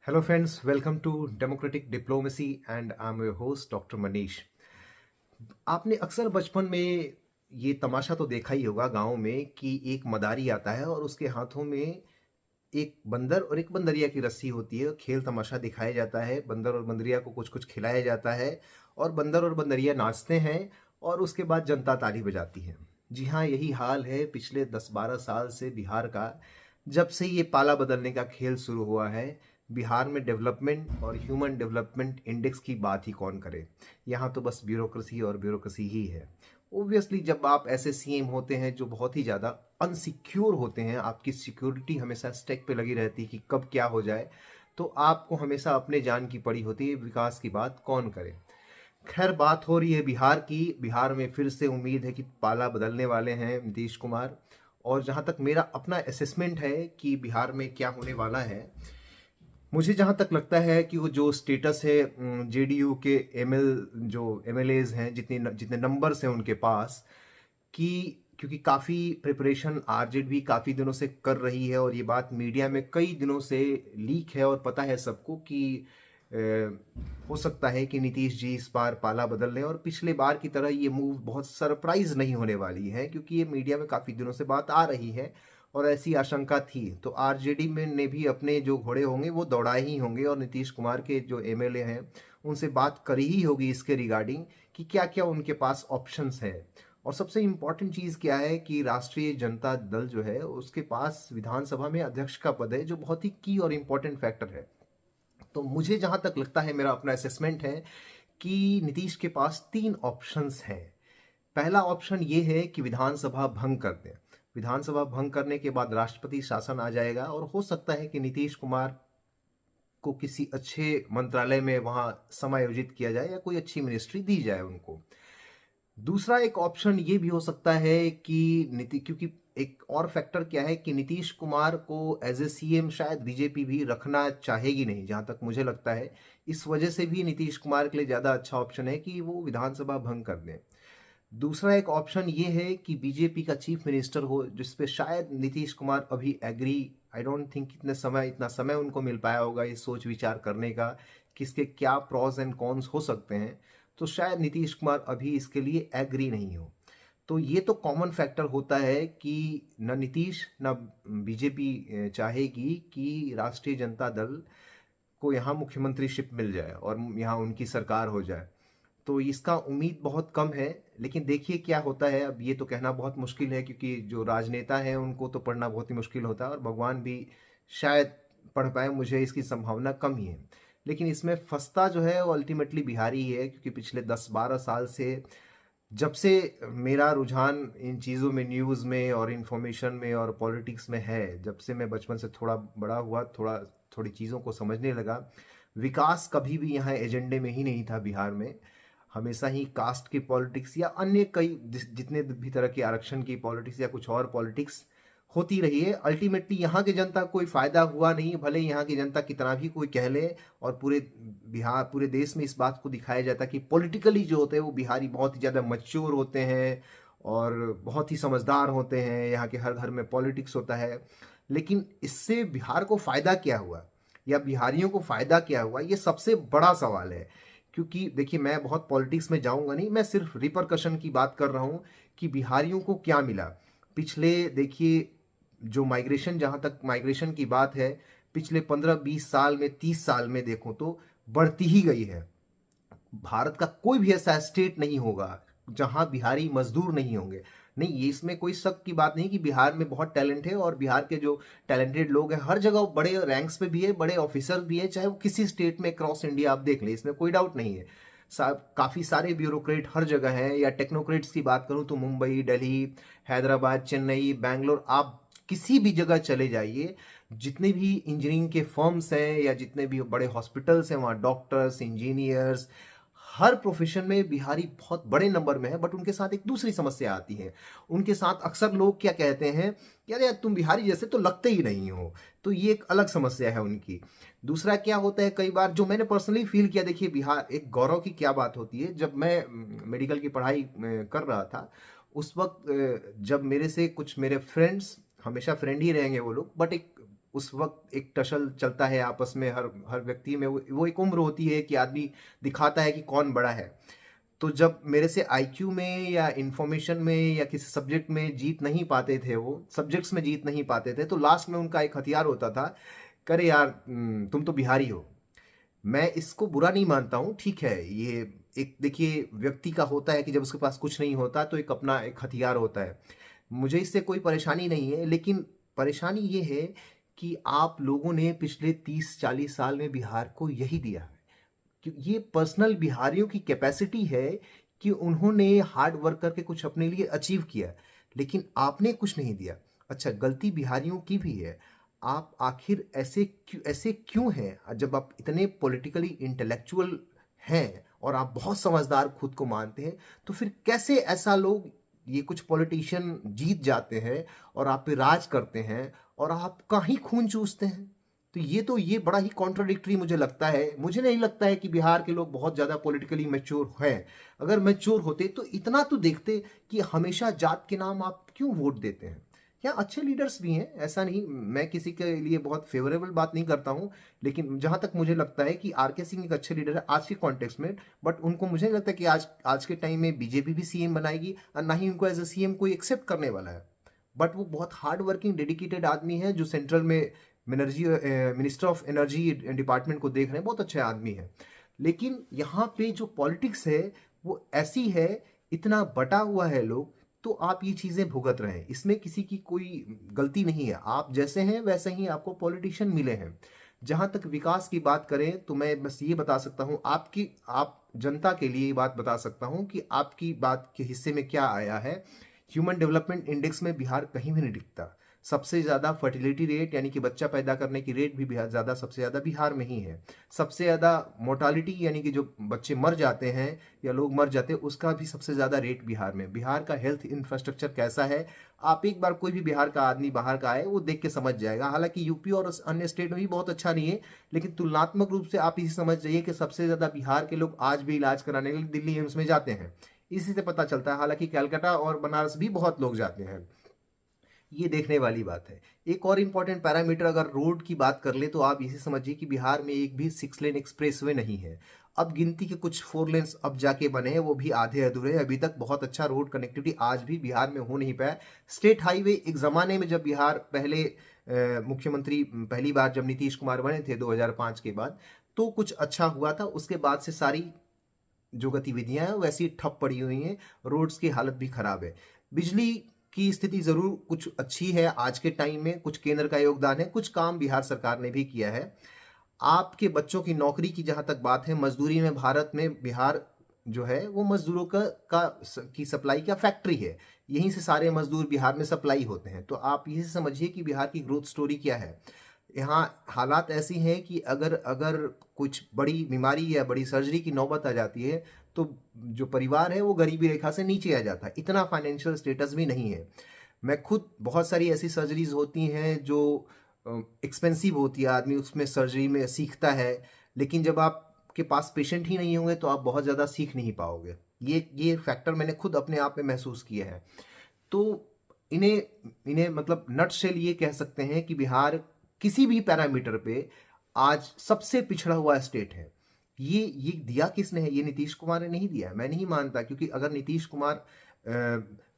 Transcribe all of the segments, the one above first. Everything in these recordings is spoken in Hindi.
Hello, friends. Welcome to Democratic Diplomacy, and I'm your host, Dr. Manish. आपने अक्सर बचपन में ये तमाशा तो देखा ही होगा गांव में कि एक मदारी आता है और उसके हाथों में एक बंदर और एक बंदरिया की रस्सी होती है। खेल तमाशा दिखाया जाता है, बंदर और बंदरिया को कुछ कुछ खिलाया जाता है और बंदर और बंदरिया नाचते हैं और उसके बाद जनता ताली बजाती है। जी हाँ, यही हाल है पिछले 10-12 साल से बिहार का। जब से ये पाला बदलने का खेल शुरू हुआ है, बिहार में डेवलपमेंट और ह्यूमन डेवलपमेंट इंडेक्स की बात ही कौन करे। यहाँ तो बस ब्यूरोक्रेसी और ब्यूरोक्रेसी ही है। ओब्वियसली जब आप ऐसे सीएम होते हैं जो बहुत ही ज़्यादा अनसिक्योर होते हैं, आपकी सिक्योरिटी हमेशा स्टेक पे लगी रहती है कि कब क्या हो जाए, तो आपको हमेशा अपने जान की पड़ी होती है। विकास की बात कौन करे। खैर, बात हो रही है बिहार की। बिहार में फिर से उम्मीद है कि पाला बदलने वाले हैं नीतीश कुमार। और जहाँ तक मेरा अपना असेसमेंट है कि बिहार में क्या होने वाला है, मुझे जहाँ तक लगता है कि वो जो स्टेटस है जेडीयू के जो एमएलएज हैं, जितने जितने नंबर्स हैं उनके पास, कि क्योंकि काफ़ी प्रिपरेशन आरजेडी काफ़ी दिनों से कर रही है और ये बात मीडिया में कई दिनों से लीक है और पता है सबको कि अ, हो सकता है कि नीतीश जी इस बार पाला बदल लें और पिछले बार की तरह ये मूव बहुत सरप्राइज नहीं होने वाली है, क्योंकि ये मीडिया में काफ़ी दिनों से बात आ रही है और ऐसी आशंका थी। तो आरजेडी में ने भी अपने जो घोड़े होंगे वो दौड़ाए ही होंगे और नीतीश कुमार के जो एमएलए हैं उनसे बात करी ही होगी इसके रिगार्डिंग कि क्या क्या उनके पास ऑप्शंस है। और सबसे इम्पॉर्टेंट चीज़ क्या है कि राष्ट्रीय जनता दल जो है उसके पास विधानसभा में अध्यक्ष का पद है, जो बहुत ही की और इम्पॉर्टेंट फैक्टर है। तो मुझे जहाँ तक लगता है, मेरा अपना असेसमेंट है कि नीतीश के पास 3 ऑप्शंस हैं। पहला ऑप्शन ये है कि विधानसभा भंग कर दें। विधानसभा भंग करने के बाद राष्ट्रपति शासन आ जाएगा और हो सकता है कि नीतीश कुमार को किसी अच्छे मंत्रालय में वहाँ समायोजित किया जाए या कोई अच्छी मिनिस्ट्री दी जाए उनको। दूसरा एक ऑप्शन ये भी हो सकता है कि क्योंकि एक और फैक्टर क्या है कि नीतीश कुमार को एज ए सीएम शायद बीजेपी भी रखना चाहेगी नहीं, जहां तक मुझे लगता है। इस वजह से भी नीतीश कुमार के लिए ज़्यादा अच्छा ऑप्शन है कि वो विधानसभा भंग कर दें। दूसरा एक ऑप्शन ये है कि बीजेपी का चीफ मिनिस्टर हो, जिसपे शायद नीतीश कुमार अभी एग्री। आई डोंट थिंक इतना समय उनको मिल पाया होगा ये सोच विचार करने का कि इसके क्या प्रॉज एंड कॉन्स हो सकते हैं। तो शायद नीतीश कुमार अभी इसके लिए एग्री नहीं हो। तो ये तो कॉमन फैक्टर होता है कि न नीतीश न बीजेपी चाहेगी कि राष्ट्रीय जनता दल को यहाँ मुख्यमंत्रीशिप मिल जाए और यहाँ उनकी सरकार हो जाए। तो इसका उम्मीद बहुत कम है, लेकिन देखिए क्या होता है। अब ये तो कहना बहुत मुश्किल है, क्योंकि जो राजनेता हैं उनको तो पढ़ना बहुत ही मुश्किल होता है और भगवान भी शायद पढ़ पाए, मुझे इसकी संभावना कम ही है। लेकिन इसमें फंसता जो है वो अल्टीमेटली बिहारी ही है, क्योंकि पिछले 10-12 साल से जब से मेरा रुझान इन चीज़ों में, न्यूज़ में और इन्फॉर्मेशन में और पॉलिटिक्स में है, जब से मैं बचपन से थोड़ा बड़ा हुआ, थोड़ी चीज़ों को समझने लगा, विकास कभी भी यहाँ एजेंडे में ही नहीं था बिहार में। हमेशा ही कास्ट की पॉलिटिक्स या अन्य कई जितने भी तरह के आरक्षण की पॉलिटिक्स या कुछ और पॉलिटिक्स होती रही है। अल्टीमेटली यहाँ की जनता को कोई फायदा हुआ नहीं, भले यहाँ की जनता कितना भी कोई कह ले। और पूरे देश में इस बात को दिखाया जाता है कि पॉलिटिकली जो होते हैं वो बिहारी बहुत ही ज़्यादा मैच्योर होते हैं और बहुत ही समझदार होते हैं। यहाँ के हर घर में पॉलिटिक्स होता है। लेकिन इससे बिहार को फायदा क्या हुआ या बिहारियों को फायदा क्या हुआ, ये सबसे बड़ा सवाल है। क्योंकि देखिए, मैं बहुत पॉलिटिक्स में जाऊंगा नहीं, मैं सिर्फ रिपरकशन की बात कर रहा हूँ कि बिहारियों को क्या मिला। पिछले देखिए, जो माइग्रेशन, जहाँ तक माइग्रेशन की बात है, पिछले 15-20 साल में, 30 साल में देखो तो बढ़ती ही गई है। भारत का कोई भी ऐसा स्टेट नहीं होगा जहां बिहारी मजदूर नहीं होंगे। नहीं, ये इसमें कोई शक की बात नहीं कि बिहार में बहुत टैलेंट है और बिहार के जो टैलेंटेड लोग हैं हर जगह बड़े रैंक्स पे भी है, बड़े ऑफिसर भी है, चाहे वो किसी स्टेट में क्रॉस इंडिया आप देख लें, इसमें कोई डाउट नहीं है। काफ़ी सारे ब्यूरोक्रेट हर जगह हैं। या टेक्नोक्रेट्स की बात करूं तो मुंबई, दिल्ली, हैदराबाद, चेन्नई, बैंगलोर, आप किसी भी जगह चले जाइए, जितने भी इंजीनियरिंग के फर्म्स हैं या जितने भी बड़े हॉस्पिटल्स हैं, वहाँ डॉक्टर्स, इंजीनियर्स, हर प्रोफेशन में बिहारी बहुत बड़े नंबर में है। बट उनके साथ एक दूसरी समस्या आती है। उनके साथ अक्सर लोग क्या कहते हैं, यार यार तुम बिहारी जैसे तो लगते ही नहीं हो। तो ये एक अलग समस्या है उनकी। दूसरा क्या होता है, कई बार जो मैंने पर्सनली फील किया, देखिए बिहार एक गौरव की क्या बात होती है। जब मैं मेडिकल की पढ़ाई कर रहा था, उस वक्त जब मेरे से कुछ मेरे फ्रेंड्स, हमेशा फ्रेंड ही रहेंगे वो लोग, बट एक उस वक्त एक टसल चलता है आपस में, हर हर व्यक्ति में वो एक उम्र होती है कि आदमी दिखाता है कि कौन बड़ा है। तो जब मेरे से आईक्यू में या इंफॉर्मेशन में या किसी सब्जेक्ट में जीत नहीं पाते थे, वो सब्जेक्ट्स में जीत नहीं पाते थे, तो लास्ट में उनका एक हथियार होता था, करे यार तुम तो बिहारी हो। मैं इसको बुरा नहीं मानता हूँ, ठीक है, ये एक देखिए व्यक्ति का होता है कि जब उसके पास कुछ नहीं होता तो एक अपना एक हथियार होता है। मुझे इससे कोई परेशानी नहीं है, लेकिन परेशानी ये है कि आप लोगों ने पिछले 30-40 साल में बिहार को यही दिया है कि ये पर्सनल बिहारियों की कैपेसिटी है कि उन्होंने हार्ड वर्क करके कुछ अपने लिए अचीव किया, लेकिन आपने कुछ नहीं दिया। अच्छा, गलती बिहारियों की भी है। आप आखिर ऐसे क्यों हैं? जब आप इतने पॉलिटिकली इंटेलेक्चुअल हैं और आप बहुत समझदार खुद को मानते हैं, तो फिर कैसे ऐसा लोग, ये कुछ पॉलिटिशियन जीत जाते हैं और आप पे राज करते हैं और आपका ही खून चूसते हैं? तो ये बड़ा ही कॉन्ट्राडिक्टरी मुझे लगता है। मुझे नहीं लगता है कि बिहार के लोग बहुत ज़्यादा पॉलिटिकली मैच्योर हैं। अगर मैच्योर होते तो इतना तो देखते कि हमेशा जात के नाम आप क्यों वोट देते हैं। यहाँ अच्छे लीडर्स भी हैं, ऐसा नहीं, मैं किसी के लिए बहुत फेवरेबल बात नहीं करता हूँ, लेकिन जहाँ तक मुझे लगता है कि आर के सिंह एक अच्छे लीडर है आज के कॉन्टेक्स्ट में। बट उनको मुझे नहीं लगता कि आज आज के टाइम में बीजेपी भी सीएम बनाएगी, और ना ही उनको एज ए सीएम कोई एक्सेप्ट करने वाला है। बट वो बहुत हार्ड वर्किंग डेडिकेटेड आदमी है जो सेंट्रल में energy minister of energy department को देख रहे हैं, बहुत अच्छे आदमी हैं। लेकिन यहाँ पे जो पॉलिटिक्स है वो ऐसी है, इतना बटा हुआ है लोग, तो आप ये चीज़ें भुगत रहे हैं, इसमें किसी की कोई गलती नहीं है। आप जैसे हैं वैसे ही आपको पॉलिटिशियन मिले हैं। जहाँ तक विकास की बात करें तो मैं बस ये बता सकता हूँ, आप जनता के लिए ये बात बता सकता हूँ कि आपकी बात के हिस्से में क्या आया है। ह्यूमन डेवलपमेंट इंडेक्स में बिहार कहीं भी नहीं दिखता। सबसे ज़्यादा फर्टिलिटी रेट यानी कि बच्चा पैदा करने की रेट भी बिहार ज़्यादा, सबसे ज़्यादा बिहार में ही है। सबसे ज़्यादा मोर्टालिटी यानी कि जो बच्चे मर जाते हैं या लोग मर जाते हैं, उसका भी सबसे ज़्यादा रेट बिहार में। बिहार का हेल्थ इंफ्रास्ट्रक्चर कैसा है, आप एक बार कोई भी बिहार का आदमी बाहर का आए वो देख के समझ जाएगा। हालांकि यूपी और अन्य स्टेट में भी बहुत अच्छा नहीं है, लेकिन तुलनात्मक रूप से आप इसे समझ जाइए कि सबसे ज़्यादा बिहार के लोग आज भी इलाज कराने के लिए दिल्ली एम्स में जाते हैं। इसी से पता चलता है। हालांकि कलकत्ता और बनारस भी बहुत लोग जाते हैं, ये देखने वाली बात है। एक और इम्पॉर्टेंट पैरामीटर अगर रोड की बात कर ले तो आप इसे समझिए कि बिहार में एक भी 6 लेन एक्सप्रेसवे नहीं है। अब गिनती के कुछ 4 लेन्स अब जाके बने हैं, वो भी आधे अधूरे हैं। अभी तक बहुत अच्छा रोड कनेक्टिविटी आज भी बिहार में हो नहीं पाया। स्टेट हाईवे एक ज़माने में जब बिहार पहले मुख्यमंत्री पहली बार जब नीतीश कुमार बने थे 2005 के बाद, तो कुछ अच्छा हुआ था। उसके बाद से सारी जो गतिविधियां हैं वैसी ठप पड़ी हुई हैं, रोड्स की हालत भी खराब है। बिजली की स्थिति जरूर कुछ अच्छी है आज के टाइम में, कुछ केंद्र का योगदान है, कुछ काम बिहार सरकार ने भी किया है। आपके बच्चों की नौकरी की जहां तक बात है, मजदूरी में भारत में बिहार जो है वो मजदूरों की सप्लाई का फैक्ट्री है। यहीं से सारे मजदूर बिहार में सप्लाई होते हैं। तो आप यही समझिए कि बिहार की ग्रोथ स्टोरी क्या है। यहाँ हालात ऐसी हैं कि अगर अगर कुछ बड़ी बीमारी या बड़ी सर्जरी की नौबत आ जाती है तो जो परिवार है वो गरीबी रेखा से नीचे आ जाता है। इतना फाइनेंशियल स्टेटस भी नहीं है। मैं खुद, बहुत सारी ऐसी सर्जरीज होती हैं जो एक्सपेंसिव होती है, आदमी उसमें सर्जरी में सीखता है, लेकिन जब आपके पास पेशेंट ही नहीं होंगे तो आप बहुत ज़्यादा सीख नहीं पाओगे। ये फैक्टर मैंने खुद अपने आप में महसूस किया है। तो इन्हें इन्हें मतलब नटशेल ये कह सकते हैं कि बिहार किसी भी पैरामीटर पे आज सबसे पिछड़ा हुआ स्टेट है। ये दिया किसने है? ये नीतीश कुमार ने नहीं दिया, मैं नहीं मानता। क्योंकि अगर नीतीश कुमार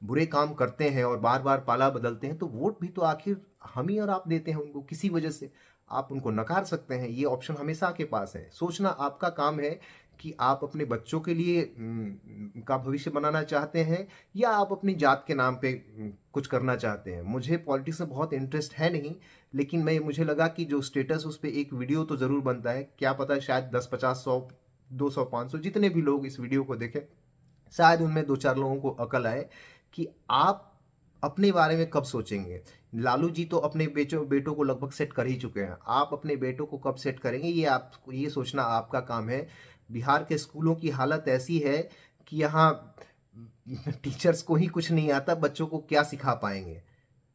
बुरे काम करते हैं और बार बार पाला बदलते हैं तो वोट भी तो आखिर हम ही और आप देते हैं उनको किसी वजह से। आप उनको नकार सकते हैं, ये ऑप्शन हमेशा आपके पास है। सोचना आपका काम है कि आप अपने बच्चों के लिए का भविष्य बनाना चाहते हैं या आप अपनी जात के नाम पे कुछ करना चाहते हैं। मुझे पॉलिटिक्स में बहुत इंटरेस्ट है नहीं, लेकिन मुझे लगा कि जो स्टेटस उस पर एक वीडियो तो ज़रूर बनता है। क्या पता शायद 10, 50, 100, 200, 500 जितने भी लोग इस वीडियो को देखें, शायद उनमें 2-4 लोगों को अकल आए कि आप अपने बारे में कब सोचेंगे। लालू जी तो अपने बेटों को लगभग सेट कर ही चुके हैं, आप अपने बेटों को कब सेट करेंगे, ये सोचना आपका काम है। बिहार के स्कूलों की हालत ऐसी है कि यहाँ टीचर्स को ही कुछ नहीं आता, बच्चों को क्या सिखा पाएंगे।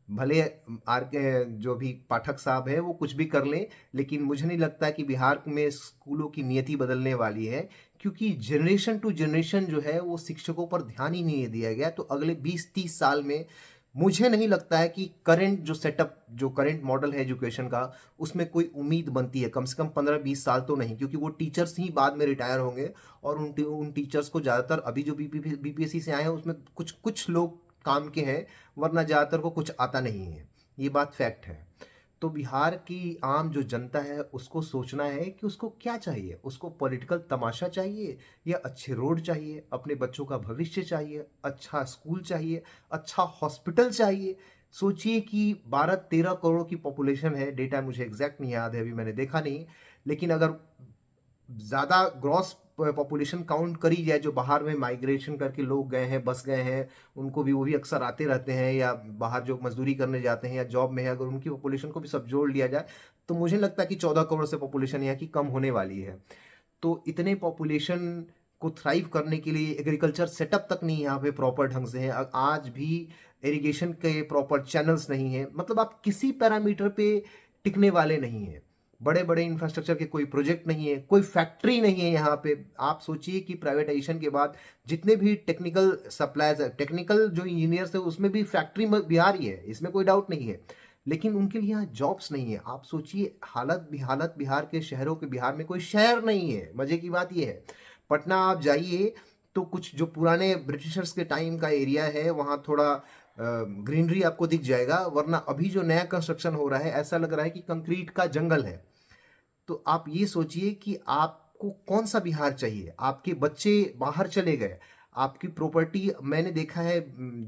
भले आर के जो भी पाठक साहब है वो कुछ भी कर लें, लेकिन मुझे नहीं लगता कि बिहार में स्कूलों की नीति बदलने वाली है। क्योंकि जनरेशन टू जनरेशन जो है वो शिक्षकों पर ध्यान ही नहीं दिया गया। तो अगले 20-30 साल में मुझे नहीं लगता है कि करंट जो सेटअप, जो करंट मॉडल है एजुकेशन का, उसमें कोई उम्मीद बनती है, कम से कम 15-20 साल तो नहीं, क्योंकि वो टीचर्स ही बाद में रिटायर होंगे। और उन टीचर्स को ज़्यादातर अभी जो बीपीएससी से आए हैं उसमें कुछ कुछ लोग काम के हैं, वरना ज़्यादातर को कुछ आता नहीं है। ये बात फैक्ट है। तो बिहार की आम जो जनता है उसको सोचना है कि उसको क्या चाहिए। उसको पॉलिटिकल तमाशा चाहिए, या अच्छे रोड चाहिए, अपने बच्चों का भविष्य चाहिए, अच्छा स्कूल चाहिए, अच्छा हॉस्पिटल चाहिए। सोचिए कि 12-13 करोड़ की पॉपुलेशन है, डेटा मुझे एग्जैक्ट नहीं याद है, अभी मैंने देखा नहीं। लेकिन अगर ज़्यादा ग्रॉस पॉपुलेशन काउंट करी जाए, जो बाहर में माइग्रेशन करके लोग गए हैं, बस गए हैं, उनको भी, वो भी अक्सर आते रहते हैं, या बाहर जो मजदूरी करने जाते हैं या जॉब में है, अगर उनकी पॉपुलेशन को भी सब जोड़ लिया जाए तो मुझे लगता है कि 14 करोड़ से पॉपुलेशन यहाँ की कम होने वाली है। तो इतने पॉपुलेशन को थ्राइव करने के लिए एग्रीकल्चर सेटअप तक नहीं यहाँ पे प्रॉपर ढंग से है। आज भी इरिगेशन के प्रॉपर चैनल्स नहीं है, मतलब आप किसी पैरामीटर पे टिकने वाले नहीं है। बड़े बड़े इंफ्रास्ट्रक्चर के कोई प्रोजेक्ट नहीं है, कोई फैक्ट्री नहीं है यहाँ पे। आप सोचिए कि प्राइवेटाइजेशन के बाद जितने भी टेक्निकल सप्लायर्स, टेक्निकल जो इंजीनियर्स है, उसमें भी फैक्ट्री बिहार ही है, इसमें कोई डाउट नहीं है। लेकिन उनके लिए यहाँ जॉब्स नहीं है। आप सोचिए, हालत बिहार के शहरों के, बिहार में कोई शहर नहीं है। मजे की बात यह है, पटना आप जाइए तो कुछ जो पुराने ब्रिटिशर्स के टाइम का एरिया है वहाँ थोड़ा ग्रीनरी आपको दिख जाएगा, वरना अभी जो नया कंस्ट्रक्शन हो रहा है ऐसा लग रहा है कि कंक्रीट का जंगल है। तो आप ये सोचिए कि आपको कौन सा बिहार चाहिए। आपके बच्चे बाहर चले गए, आपकी प्रॉपर्टी, मैंने देखा है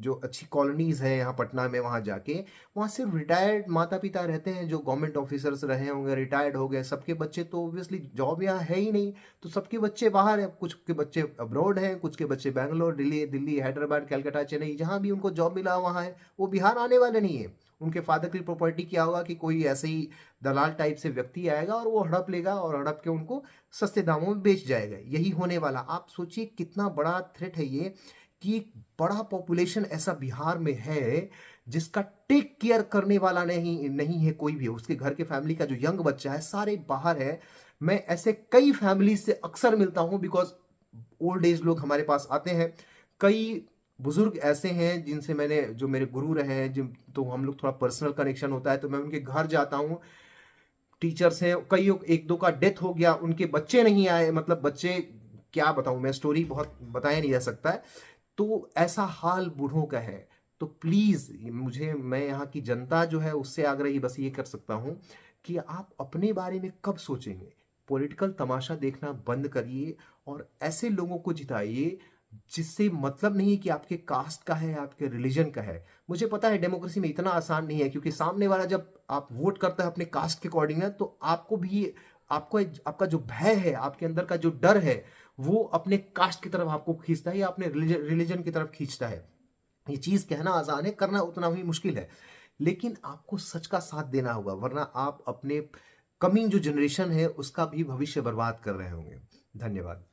जो अच्छी कॉलोनीज है यहाँ पटना में, वहाँ जाके वहाँ सिर्फ रिटायर्ड माता पिता रहते हैं, जो गवर्नमेंट ऑफिसर्स रहे होंगे, रिटायर्ड हो गए। सबके बच्चे तो ऑब्वियसली जॉब यहाँ है ही नहीं, तो सबके बच्चे बाहर हैं। कुछ के बच्चे अब्रॉड हैं, कुछ के बच्चे बैंगलोर, दिल्ली दिल्ली हैदराबाद, कलकत्ता, चेन्नई, जहाँ भी उनको जॉब मिला वहाँ है। वो बिहार आने वाले नहीं है। उनके फादर की प्रॉपर्टी क्या होगा कि कोई ऐसे ही दलाल टाइप से व्यक्ति आएगा और वो हड़प लेगा, और हड़प के उनको सस्ते दामों में बेच जाएगा। यही होने वाला। आप सोचिए कितना बड़ा थ्रेट है ये, कि एक बड़ा पॉपुलेशन ऐसा बिहार में है जिसका टेक केयर करने वाला नहीं नहीं है कोई भी। उसके घर के फैमिली का जो यंग बच्चा है सारे बाहर है। मैं ऐसे कई फैमिली से अक्सर मिलता हूं, बिकॉज ओल्ड एज लोग हमारे पास आते हैं। कई बुजुर्ग ऐसे हैं जिनसे मैंने, जो मेरे गुरु रहे हैं, जिन तो हम लोग थोड़ा पर्सनल कनेक्शन होता है, तो मैं उनके घर जाता हूँ। टीचर्स हैं, कई एक दो का डेथ हो गया, उनके बच्चे नहीं आए, मतलब बच्चे, क्या बताऊं मैं, स्टोरी बहुत बताया नहीं जा सकता है। तो ऐसा हाल बूढ़ों का है। तो प्लीज मुझे, मैं यहाँ की जनता जो है उससे आग्रही बस ये कर सकता हूँ कि आप अपने बारे में कब सोचेंगे। पॉलिटिकल तमाशा देखना बंद करिए और ऐसे लोगों को जिताइए जिससे मतलब नहीं है कि आपके कास्ट का है, आपके रिलीजन का है। मुझे पता है डेमोक्रेसी में इतना आसान नहीं है, क्योंकि सामने वाला जब आप वोट करता है अपने कास्ट के अकॉर्डिंग है, तो आपको भी, आपको आपका जो भय है, आपके अंदर का जो डर है, वो अपने कास्ट की तरफ आपको खींचता है या अपने रिलीजन की तरफ खींचता है। ये चीज कहना आसान है, करना उतना ही मुश्किल है। लेकिन आपको सच का साथ देना होगा, वरना आप अपने कमिंग जो जनरेशन है उसका भी भविष्य बर्बाद कर रहे होंगे। धन्यवाद।